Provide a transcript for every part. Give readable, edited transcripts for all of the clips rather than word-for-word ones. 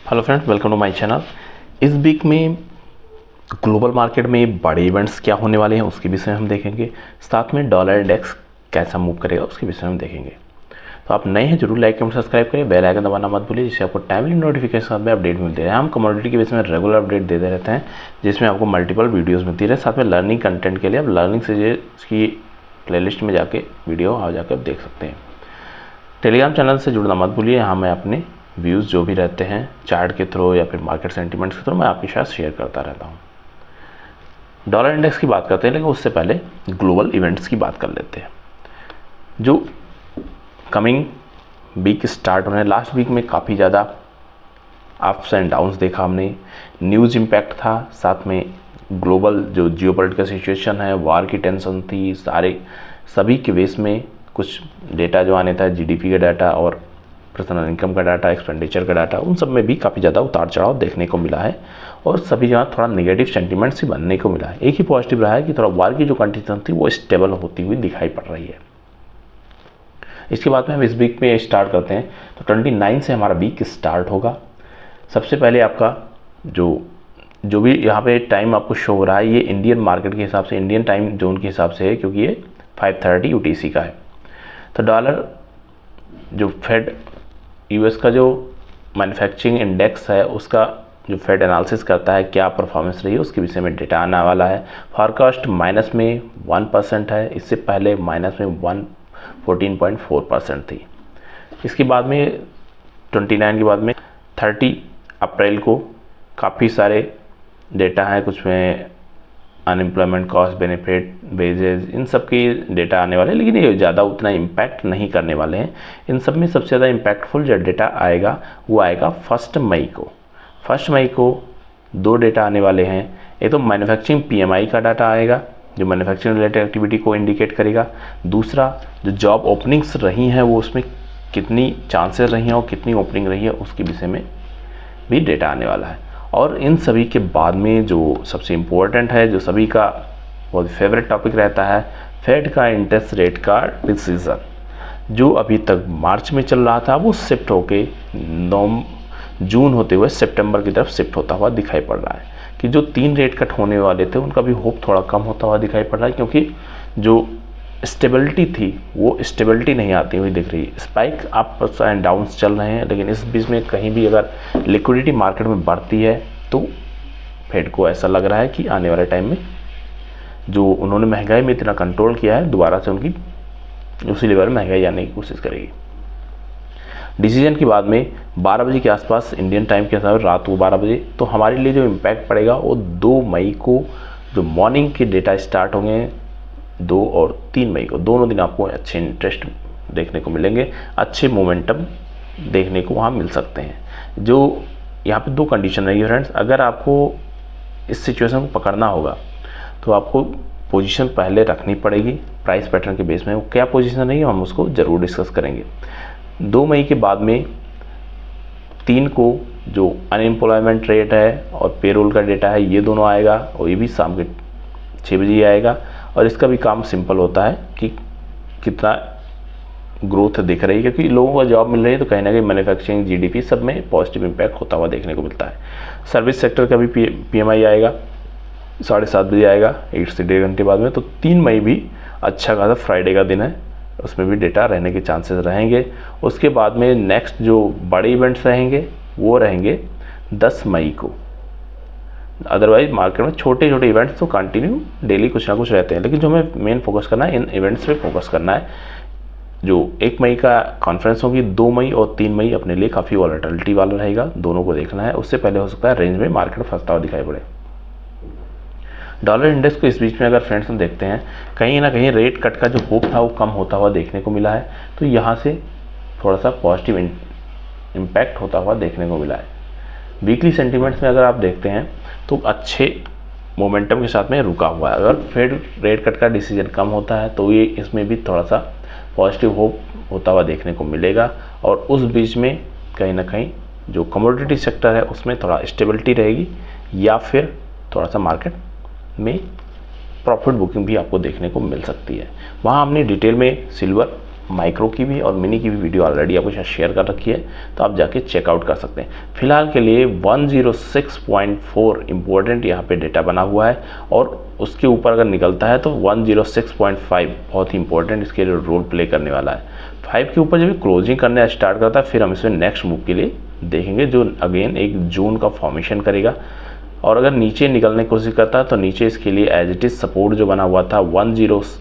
Hello friends, welcome to my channel. इस week में global market में बड़े इवेंट्स क्या होने वाले हैं उसके विषय में हम देखेंगे। साथ में डॉलर इंडेक्स कैसा मूव करेगा उसके विषय में हम देखेंगे। तो आप नए हैं जरूर लाइक कमेंट सब्सक्राइब करें, बेल आइकन दबाना मत भूलिए, जिससे आपको टाइमली नोटिफिकेशन में अपडेट मिलते हैं। हम कमोडिटी के विषय में रेगुलर अपडेट देते रहते हैं, जिसमें आपको मल्टीपल वीडियोज़ मिलती रहे। साथ में लर्निंग कंटेंट के लिए आप लर्निंग से इसकी प्लेलिस्ट में जाके वीडियो आ जाकर आप देख सकते हैं। टेलीग्राम चैनल से जुड़ना मत भूलिए। यहाँ मैं अपने व्यूज़ जो भी रहते हैं चार्ट के थ्रू या फिर मार्केट सेंटिमेंट्स के थ्रू मैं आपके साथ शेयर करता रहता हूँ। डॉलर इंडेक्स की बात करते हैं, लेकिन उससे पहले ग्लोबल इवेंट्स की बात कर लेते हैं जो कमिंग वीक स्टार्ट होने। लास्ट वीक में काफ़ी ज़्यादा अप्स एंड डाउन्स देखा हमने। न्यूज़ इम्पैक्ट था, साथ में ग्लोबल जो जियोपॉलिटिकल सिचुएशन है, वार की टेंशन थी, सभी के बेस में कुछ डेटा जो आने था, जीडीपी का डाटा और पर्सनल इनकम का डाटा, एक्सपेंडिचर का डाटा, उन सब में भी काफ़ी ज़्यादा उतार चढ़ाव देखने को मिला है और सभी जगह थोड़ा नेगेटिव सेंटीमेंट्स ही बनने को मिला है। एक ही पॉजिटिव रहा है कि थोड़ा वार की जो कंडीशन थी वो स्टेबल होती हुई दिखाई पड़ रही है। इसके बाद में हम इस वीक में स्टार्ट करते हैं। तो 29 से हमारा वीक स्टार्ट होगा। सबसे पहले आपका जो भी यहाँ पे टाइम आपको शो हो रहा है, ये इंडियन मार्केट के हिसाब से, इंडियन टाइम जोन के हिसाब से है, क्योंकि ये 5:30 UTC का है। तो डॉलर जो फेड यूएस का जो मैन्युफैक्चरिंग इंडेक्स है उसका जो फेड एनालिसिस करता है क्या परफॉर्मेंस रही है उसके विषय में डेटा आने वाला है। फॉरकास्ट माइनस में 1% है, इससे पहले माइनस में 14.4% थी। इसके बाद में 29 के बाद में 30 अप्रैल को काफ़ी सारे डेटा हैं, कुछ में अनएम्प्लॉयमेंट कॉस्ट, बेनिफिट, वेजेस, इन सब की डेटा आने वाले हैं, लेकिन ये ज़्यादा उतना इम्पैक्ट नहीं करने वाले हैं। इन सब में सबसे ज़्यादा इम्पैक्टफुल जो डेटा आएगा वो आएगा 1 मई को। 1 मई को 2 डेटा आने वाले हैं। एक तो मैन्युफैक्चरिंग PMI का डाटा आएगा जो मैन्युफैक्चरिंग रिलेटेड एक्टिविटी को इंडिकेट करेगा। दूसरा जो जॉब ओपनिंग्स रही हैं वो उसमें कितनी चांसेस रही हैं और कितनी ओपनिंग रही है उसके विषय में भी डेटा आने वाला है। और इन सभी के बाद में जो सबसे इम्पोर्टेंट है, जो सभी का बहुत फेवरेट टॉपिक रहता है, फेड का इंटरेस्ट रेट का डिसीज़न, जो अभी तक मार्च में चल रहा था वो शिफ्ट होके 9 जून होते हुए सितंबर की तरफ शिफ्ट होता हुआ दिखाई पड़ रहा है। कि जो 3 रेट कट होने वाले थे उनका भी होप थोड़ा कम होता हुआ दिखाई पड़ रहा है, क्योंकि जो स्टेबिलिटी थी वो स्टेबिलिटी नहीं आती हुई दिख रही। स्पाइक अप्स एंड डाउन्स चल रहे हैं, लेकिन इस बीच में कहीं भी अगर लिक्विडिटी मार्केट में बढ़ती है तो फेड को ऐसा लग रहा है कि आने वाले टाइम में जो उन्होंने महंगाई में इतना कंट्रोल किया है, दोबारा से उनकी उसी लेवल में महंगाई आने की कोशिश करेगी। डिसीजन के बाद में 12 बजे के आसपास इंडियन टाइम के हिसाब से, रात को 12 बजे, तो हमारे लिए जो इम्पैक्ट पड़ेगा वो 2 मई को जो मॉर्निंग के डेटा स्टार्ट होंगे, 2 और 3 मई को, दोनों दिन आपको अच्छे इंटरेस्ट देखने को मिलेंगे, अच्छे मोमेंटम देखने को वहाँ मिल सकते हैं। जो यहाँ पे 2 कंडीशन रही है फ्रेंड्स। अगर आपको इस सिचुएशन को पकड़ना होगा तो आपको पोजीशन पहले रखनी पड़ेगी प्राइस पैटर्न के बेस में। वो क्या पोजीशन रही है हम उसको ज़रूर डिस्कस करेंगे। 2 मई के बाद में 3 को जो अनएम्प्लॉयमेंट रेट है और पेरोल का डेटा है, ये दोनों आएगा और ये भी शाम के 6 बजे आएगा। और इसका भी काम सिंपल होता है कि कितना ग्रोथ दिख रही है, क्योंकि लोगों को जॉब मिल रही है तो कहीं ना कहीं मैन्युफैक्चरिंग, जीडीपी सब में पॉजिटिव इम्पैक्ट होता हुआ देखने को मिलता है। सर्विस सेक्टर का भी PMI आएगा, 7:30 बजे आएगा, 1 से 1.5 घंटे बाद में। तो 3 मई भी अच्छा खासा फ्राइडे का दिन है, उसमें भी डेटा रहने के चांसेस रहेंगे। उसके बाद में नेक्स्ट जो बड़े इवेंट्स रहेंगे वो रहेंगे 10 मई को। अदरवाइज मार्केट में छोटे छोटे इवेंट्स तो कंटिन्यू डेली कुछ ना कुछ रहते हैं, लेकिन जो हमें मेन फोकस करना है इन इवेंट्स पे फोकस करना है। जो 1 मई का कॉन्फ्रेंस होगी, 2 मई और 3 मई अपने लिए काफ़ी वॉलेटिलिटी वाला रहेगा, दोनों को देखना है। उससे पहले हो सकता है रेंज में मार्केट फंसता हुआ दिखाई पड़े। डॉलर इंडेक्स को इस बीच में अगर फ्रेंड्स हम देखते हैं, कहीं ना कहीं रेट कट का जो होप था वो कम होता हुआ देखने को मिला है, तो यहाँ से थोड़ा सा पॉजिटिव इम्पैक्ट होता हुआ देखने को मिला है। वीकली सेंटीमेंट्स में अगर आप देखते हैं तो अच्छे मोमेंटम के साथ में रुका हुआ है। अगर फेड रेट कट का डिसीजन कम होता है तो ये इसमें भी थोड़ा सा पॉजिटिव होप होता हुआ देखने को मिलेगा। और उस बीच में कहीं ना कहीं जो कमोडिटी सेक्टर है उसमें थोड़ा स्टेबिलिटी रहेगी, या फिर थोड़ा सा मार्केट में प्रॉफिट बुकिंग भी आपको देखने को मिल सकती है। वहाँ हमने डिटेल में सिल्वर माइक्रो की भी और मिनी की भी वीडियो ऑलरेडी आपको शायद शेयर कर रखी है, तो आप जाके चेकआउट कर सकते हैं। फिलहाल के लिए 106.4 इम्पोर्टेंट यहाँ पे डेटा बना हुआ है, और उसके ऊपर अगर निकलता है तो 106.5 बहुत ही इंपॉर्टेंट इसके लिए रोल प्ले करने वाला है। 5 के ऊपर जब क्लोजिंग करने स्टार्ट करता है, फिर हम इसमें नेक्स्ट मूव के लिए देखेंगे, जो अगेन एक जोन का फॉर्मेशन करेगा। और अगर नीचे निकलने की कोशिश करता है तो नीचे इसके लिए एज इट इज़ सपोर्ट जो बना हुआ था 106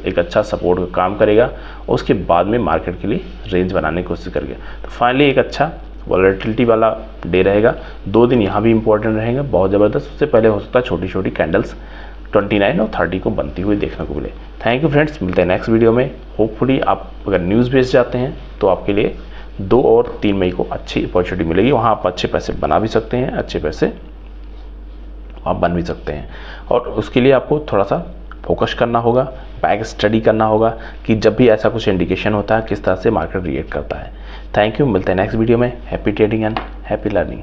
एक अच्छा सपोर्ट का काम करेगा। उसके बाद में मार्केट के लिए रेंज बनाने की कोशिश करेगा। तो फाइनली एक अच्छा वॉलेटिलिटी वाला डे रहेगा। 2 दिन यहाँ भी इंपॉर्टेंट रहेंगे बहुत ज़बरदस्त। उससे पहले हो सकता है छोटी छोटी कैंडल्स 29 और 30 को बनती हुई देखने को मिले। थैंक यू फ्रेंड्स, मिलते हैं नेक्स्ट वीडियो में। होपफुली आप अगर न्यूज़ बेस जाते हैं तो आपके लिए 2 और 3 मई को अच्छी अपॉर्चुनिटी मिलेगी। वहाँ आप अच्छे पैसे बना भी सकते हैं, अच्छे पैसे आप बन भी सकते हैं। और उसके लिए आपको थोड़ा सा फोकस करना होगा, बैक स्टडी करना होगा कि जब भी ऐसा कुछ इंडिकेशन होता है किस तरह से मार्केट रिएक्ट करता है। थैंक यू, मिलते हैं नेक्स्ट वीडियो में। Happy trading and happy learning.